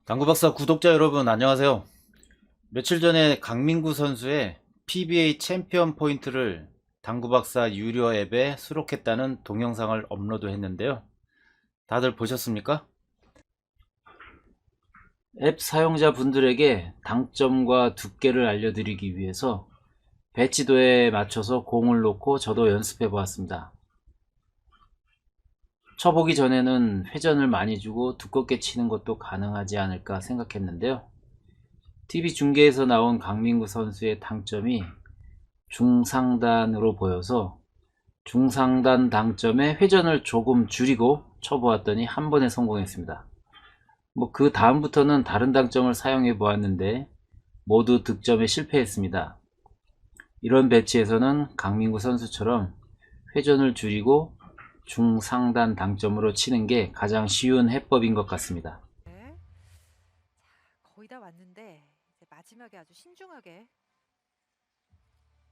당구박사 구독자 여러분 안녕하세요. 며칠 전에 강민구 선수의 PBA 챔피언 포인트를 당구박사 유료 앱에 수록했다는 동영상을 업로드 했는데요. 다들 보셨습니까? 앱 사용자분들에게 당점과 두께를 알려드리기 위해서 배치도에 맞춰서 공을 놓고 저도 연습해 보았습니다. 쳐보기 전에는 회전을 많이 주고 두껍게 치는 것도 가능하지 않을까 생각했는데요. TV 중계에서 나온 강민구 선수의 당점이 중상단으로 보여서 중상단 당점에 회전을 조금 줄이고 쳐보았더니 한 번에 성공했습니다. 그 다음부터는 다른 당점을 사용해 보았는데 모두 득점에 실패했습니다. 이런 배치에서는 강민구 선수처럼 회전을 줄이고 중상단 당점으로 치는 게 가장 쉬운 해법인 것 같습니다. 네. 자, 거의 다 왔는데 이제 마지막에 아주 신중하게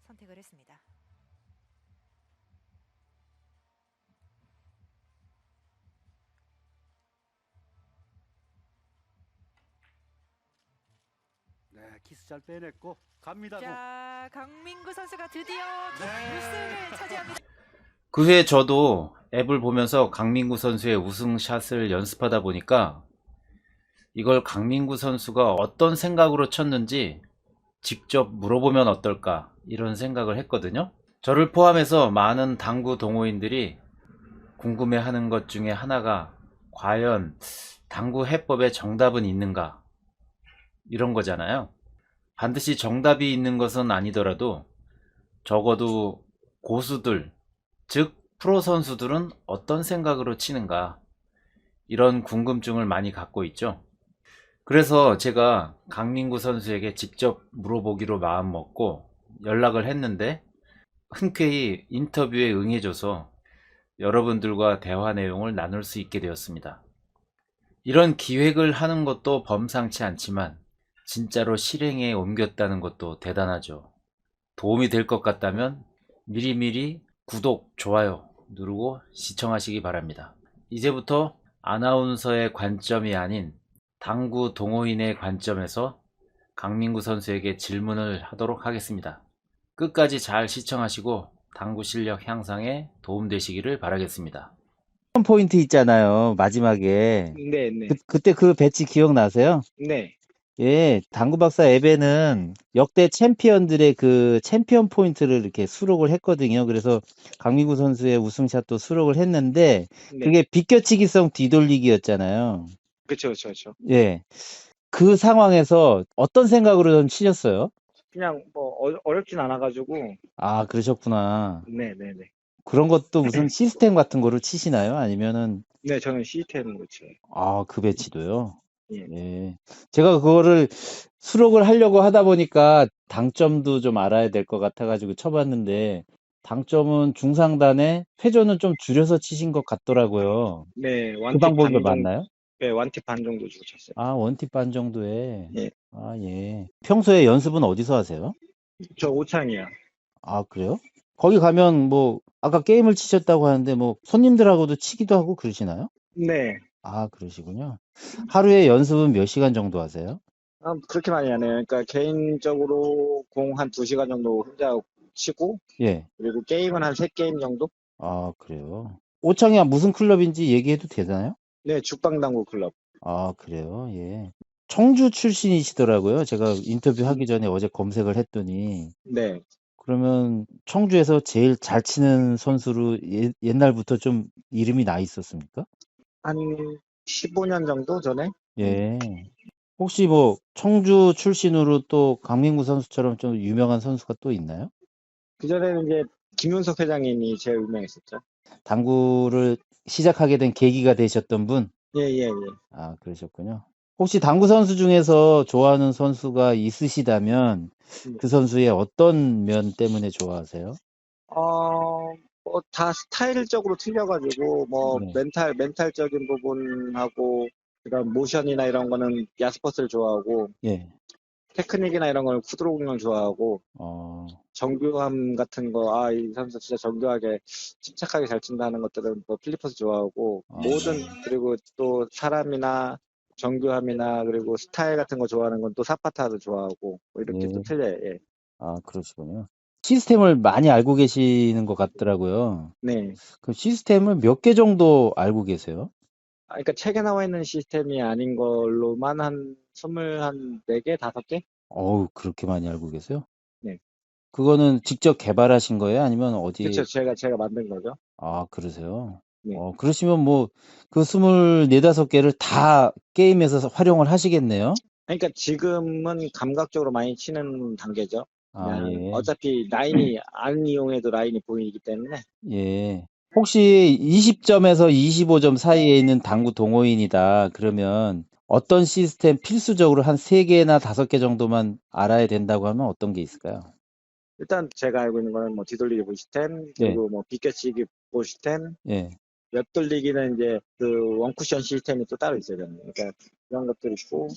선택을 했습니다. 네, 키스 잘 빼냈고 갑니다. 자, 강민구 선수가 드디어 네. 우승을 차지합니다. 그 후에 저도 앱을 보면서 강민구 선수의 우승샷을 연습하다 보니까 이걸 강민구 선수가 어떤 생각으로 쳤는지 직접 물어보면 어떨까 이런 생각을 했거든요. 저를 포함해서 많은 당구 동호인들이 궁금해하는 것 중에 하나가 과연 당구 해법에 정답은 있는가 이런 거잖아요. 반드시 정답이 있는 것은 아니더라도 적어도 고수들, 즉 프로 선수들은 어떤 생각으로 치는가 이런 궁금증을 많이 갖고 있죠. 그래서 제가 강민구 선수에게 직접 물어보기로 마음먹고 연락을 했는데 흔쾌히 인터뷰에 응해줘서 여러분들과 대화 내용을 나눌 수 있게 되었습니다. 이런 기획을 하는 것도 범상치 않지만 진짜로 실행에 옮겼다는 것도 대단하죠. 도움이 될 것 같다면 미리미리 구독, 좋아요 누르고 시청하시기 바랍니다. 이제부터 아나운서의 관점이 아닌 당구 동호인의 관점에서 강민구 선수에게 질문을 하도록 하겠습니다. 끝까지 잘 시청하시고 당구 실력 향상에 도움되시기를 바라겠습니다. 포인트 있잖아요, 마지막에. 네네. 그때 그 배치 기억나세요? 네. 예, 당구박사 앱에는 역대 챔피언들의 그 챔피언 포인트를 이렇게 수록을 했거든요. 그래서 강민구 선수의 우승샷도 수록을 했는데, 네. 그게 비껴치기성 뒤돌리기였잖아요. 그쵸, 그쵸, 그쵸. 예. 그 상황에서 어떤 생각으로 전 치셨어요? 그냥 뭐 어렵진 않아 가지고. 아, 그러셨구나. 네네네. 그런 것도 무슨 시스템 같은 거로 치시나요? 아니면은, 네, 저는 시스템으로 쳐요. 아, 그 배치도요? 예. 예. 제가 그거를 수록을 하려고 하다 보니까 당점도 좀 알아야 될 것 같아가지고 쳐봤는데, 당점은 중상단에 회전은 좀 줄여서 치신 것 같더라고요. 네, 그 원팁 방법이 반 정도. 맞나요? 네, 원팁 반 정도 주고 쳤어요. 아, 원팁 반 정도에. 예. 아, 예. 평소에 연습은 어디서 하세요? 저 오창이요. 아, 그래요? 거기 가면 뭐, 아까 게임을 치셨다고 하는데 뭐, 손님들하고도 치기도 하고 그러시나요? 네. 아, 그러시군요. 하루에 연습은 몇 시간 정도 하세요? 그렇게 많이 안 해요. 그러니까 개인적으로 공 한 2시간 정도 혼자 치고, 예. 그리고 게임은 한 3게임 정도? 아, 그래요? 오창이 무슨 클럽인지 얘기해도 되나요? 네, 죽방당구 클럽. 아, 그래요? 예. 청주 출신이시더라고요. 제가 인터뷰하기 전에 어제 검색을 했더니. 네. 그러면 청주에서 제일 잘 치는 선수로 옛날부터 좀 이름이 나 있었습니까? 한 15년 정도 전에? 예. 혹시 뭐 청주 출신으로 또 강민구 선수처럼 좀 유명한 선수가 또 있나요? 그전에는 이제 김윤석 회장님이 제일 유명했었죠. 당구를 시작하게 된 계기가 되셨던 분? 예, 예, 예. 아, 그러셨군요. 혹시 당구 선수 중에서 좋아하는 선수가 있으시다면 네. 그 선수의 어떤 면 때문에 좋아하세요? 뭐 다 스타일적으로 틀려가지고 뭐 네. 멘탈적인 부분하고 그다음 모션이나 이런 거는 야스퍼스를 좋아하고 예. 테크닉이나 이런 거는 쿠드로공을 좋아하고 어, 정교함 같은 거, 이 선수 진짜 정교하게 침착하게 잘 친다는 것들은 뭐 필리퍼스 좋아하고 어, 모든 그리고 또 사람이나 정교함이나 그리고 스타일 같은 거 좋아하는 건 또 사파타도 좋아하고 뭐 이렇게 또 예. 틀려요. 예. 아, 그러시군요. 시스템을 많이 알고 계시는 것 같더라고요. 네. 그 시스템을 몇 개 정도 알고 계세요? 그러니까 책에 나와 있는 시스템이 아닌 걸로만 한 24개, 5개? 어우, 그렇게 많이 알고 계세요? 네. 그거는 직접 개발하신 거예요? 아니면 어디, 그쵸. 제가 만든 거죠. 아, 그러세요? 네. 그러시면 뭐, 그 24~5개를 다 게임에서 활용을 하시겠네요? 그러니까 지금은 감각적으로 많이 치는 단계죠. 아, 그냥 예. 어차피 라인이 안 이용해도 라인이 보이기 때문에. 예. 혹시 20점에서 25점 사이에 있는 당구 동호인이다. 그러면 어떤 시스템 필수적으로 한 3개나 5개 정도만 알아야 된다고 하면 어떤 게 있을까요? 일단 제가 알고 있는 거는 뭐 뒤돌리기 보시스템, 네. 그리고 뭐 비껴치기 보시스템, 예. 옆 돌리기는 이제 그 원쿠션 시스템이 또 따로 있어요. 저는. 그러니까 그런 것들 있고,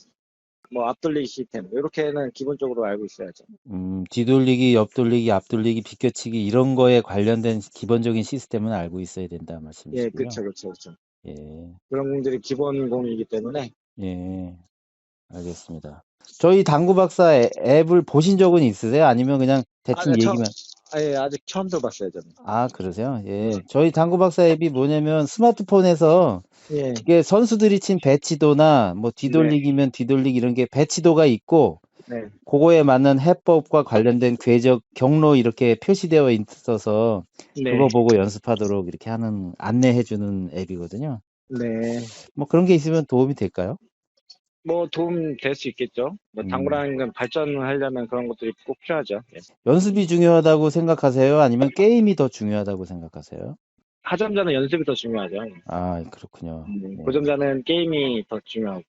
뭐 앞돌리기 시스템 이렇게는 기본적으로 알고 있어야죠. 뒤돌리기, 옆돌리기, 앞돌리기, 비껴치기 이런 거에 관련된 기본적인 시스템은 알고 있어야 된다 예, 말씀이시고요. 그렇죠. 예. 그런 공들이 기본공이기 때문에. 예. 알겠습니다. 저희 당구 박사 앱을 보신 적은 있으세요? 아니면 그냥 대충 네, 얘기만? 아직 처음 들어봤어요, 저는. 아, 그러세요? 예. 저희 당구 박사 앱이 뭐냐면 스마트폰에서 예, 이게 선수들이 친 배치도나 뭐 뒤돌리기면 뒤돌리기 이런 게 배치도가 있고 네, 그거에 맞는 해법과 관련된 궤적 경로 이렇게 표시되어 있어서 네, 그거 보고 연습하도록 이렇게 하는 안내해주는 앱이거든요. 네. 뭐 그런 게 있으면 도움이 될까요? 뭐 도움 될 수 있겠죠. 뭐 음, 당구라는 건 발전을 하려면 그런 것들이 꼭 필요하죠. 예. 연습이 중요하다고 생각하세요? 아니면 게임이 더 중요하다고 생각하세요? 하점자는 연습이 더 중요하죠. 아, 그렇군요. 네. 고점자는 게임이 더 중요하고.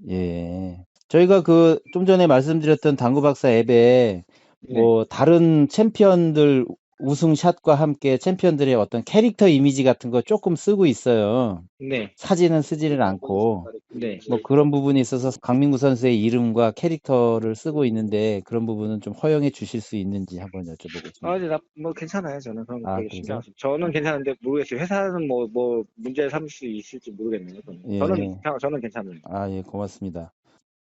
예. 저희가 그 좀 전에 말씀드렸던 당구 박사 앱에 네, 뭐 다른 챔피언들 우승샷과 함께 챔피언들의 어떤 캐릭터 이미지 같은 거 조금 쓰고 있어요. 네, 사진은 쓰지를 않고 네. 뭐 그런 부분이 있어서 강민구 선수의 이름과 캐릭터를 쓰고 있는데 그런 부분은 좀 허용해 주실 수 있는지 한번 여쭤보겠습니다. 뭐 괜찮아요. 저는 그런 거 아, 별로 신경 그러세요? 안 써요. 저는 괜찮은데 모르겠어요. 회사는 뭐 문제 삼을 수 있을지 모르겠네요. 예. 저는 괜찮아요. 아, 예, 고맙습니다.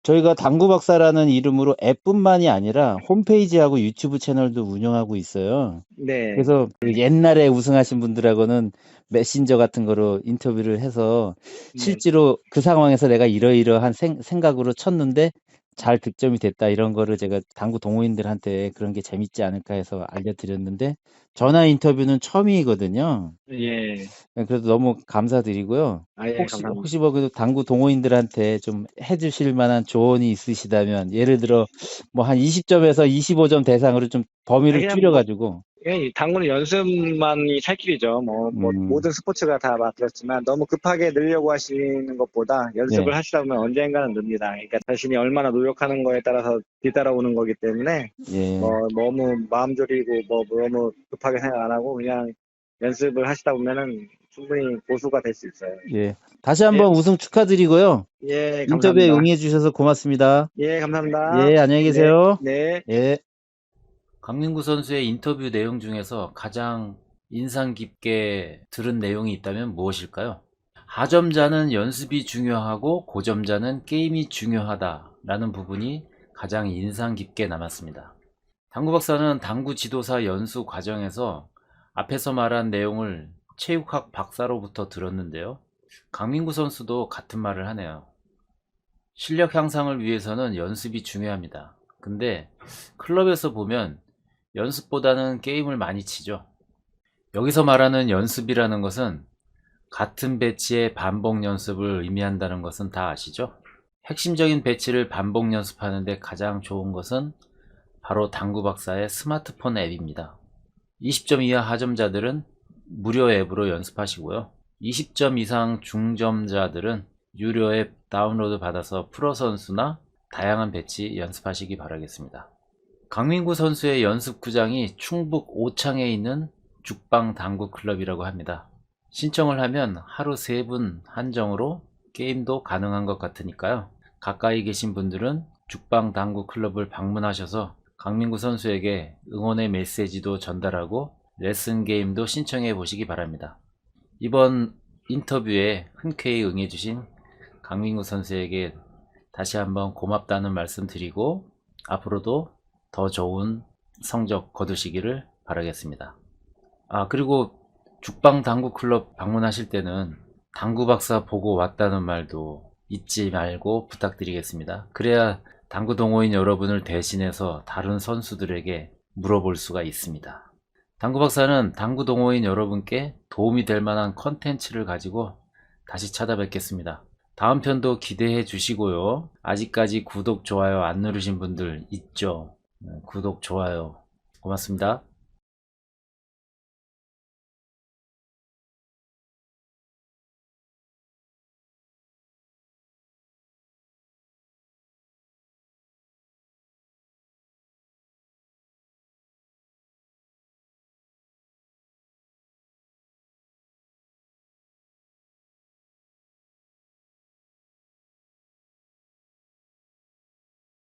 저희가 당구 박사라는 이름으로 앱뿐만이 아니라 홈페이지하고 유튜브 채널도 운영하고 있어요. 네, 그래서 그 옛날에 우승하신 분들하고는 메신저 같은 거로 인터뷰를 해서 네. 실제로 그 상황에서 내가 이러이러한 생각으로 쳤는데 잘 득점이 됐다 이런 거를 제가 당구 동호인들한테 그런 게 재밌지 않을까 해서 알려드렸는데 전화 인터뷰는 처음이거든요. 예. 네, 그래서 너무 감사드리고요. 예, 감사합니다. 혹시 뭐 그 당구 동호인들한테 좀 해주실 만한 조언이 있으시다면 예를 들어 뭐 한 20점에서 25점 대상으로 좀 범위를 그냥 뭐 줄여가지고 이 당구는 연습만이 살 길이죠. 음, 모든 스포츠가 다 그렇지만 너무 급하게 늘려고 하시는 것보다 네, 연습을 하시다 보면 언젠가는 늡니다. 그러니까 자신이 얼마나 노력하는 거에 따라서 뒤따라오는 거기 때문에 예, 너무 마음 졸이고 너무 급하게 생각 안 하고 그냥 연습을 하시다 보면은 충분히 고수가 될 수 있어요. 예. 다시 예, 한번 우승 축하드리고요. 예, 인터뷰에 감사합니다. 응해주셔서 고맙습니다. 예, 감사합니다. 예, 안녕히 네, 계세요. 네. 예. 강민구 선수의 인터뷰 내용 중에서 가장 인상 깊게 들은 내용이 있다면 무엇일까요? 하점자는 연습이 중요하고 고점자는 게임이 중요하다라는 부분이 가장 인상 깊게 남았습니다. 당구 박사는 당구 지도사 연수 과정에서 앞에서 말한 내용을 체육학 박사로부터 들었는데요. 강민구 선수도 같은 말을 하네요. 실력 향상을 위해서는 연습이 중요합니다. 근데 클럽에서 보면 연습보다는 게임을 많이 치죠. 여기서 말하는 연습이라는 것은 같은 배치의 반복 연습을 의미한다는 것은 다 아시죠? 핵심적인 배치를 반복 연습하는데 가장 좋은 것은 바로 당구 박사의 스마트폰 앱입니다. 20점 이하 하점자들은 무료 앱으로 연습하시고요. 20점 이상 중점자들은 유료 앱 다운로드 받아서 프로 선수나 다양한 배치 연습하시기 바라겠습니다. 강민구 선수의 연습구장이 충북 오창에 있는 죽방 당구 클럽이라고 합니다. 신청을 하면 하루 3분 한정으로 게임도 가능한 것 같으니까요. 가까이 계신 분들은 죽방 당구 클럽을 방문하셔서 강민구 선수에게 응원의 메시지도 전달하고 레슨 게임도 신청해 보시기 바랍니다. 이번 인터뷰에 흔쾌히 응해주신 강민구 선수에게 다시 한번 고맙다는 말씀 드리고 앞으로도 더 좋은 성적 거두시기를 바라겠습니다. 그리고 죽방 당구 클럽 방문하실 때는 당구 박사 보고 왔다는 말도 잊지 말고 부탁드리겠습니다. 그래야 당구 동호인 여러분을 대신해서 다른 선수들에게 물어볼 수가 있습니다. 당구 박사는 당구 동호인 여러분께 도움이 될 만한 컨텐츠를 가지고 다시 찾아뵙겠습니다. 다음 편도 기대해 주시고요. 아직까지 구독, 좋아요 안 누르신 분들 있죠? 구독, 좋아요 고맙습니다.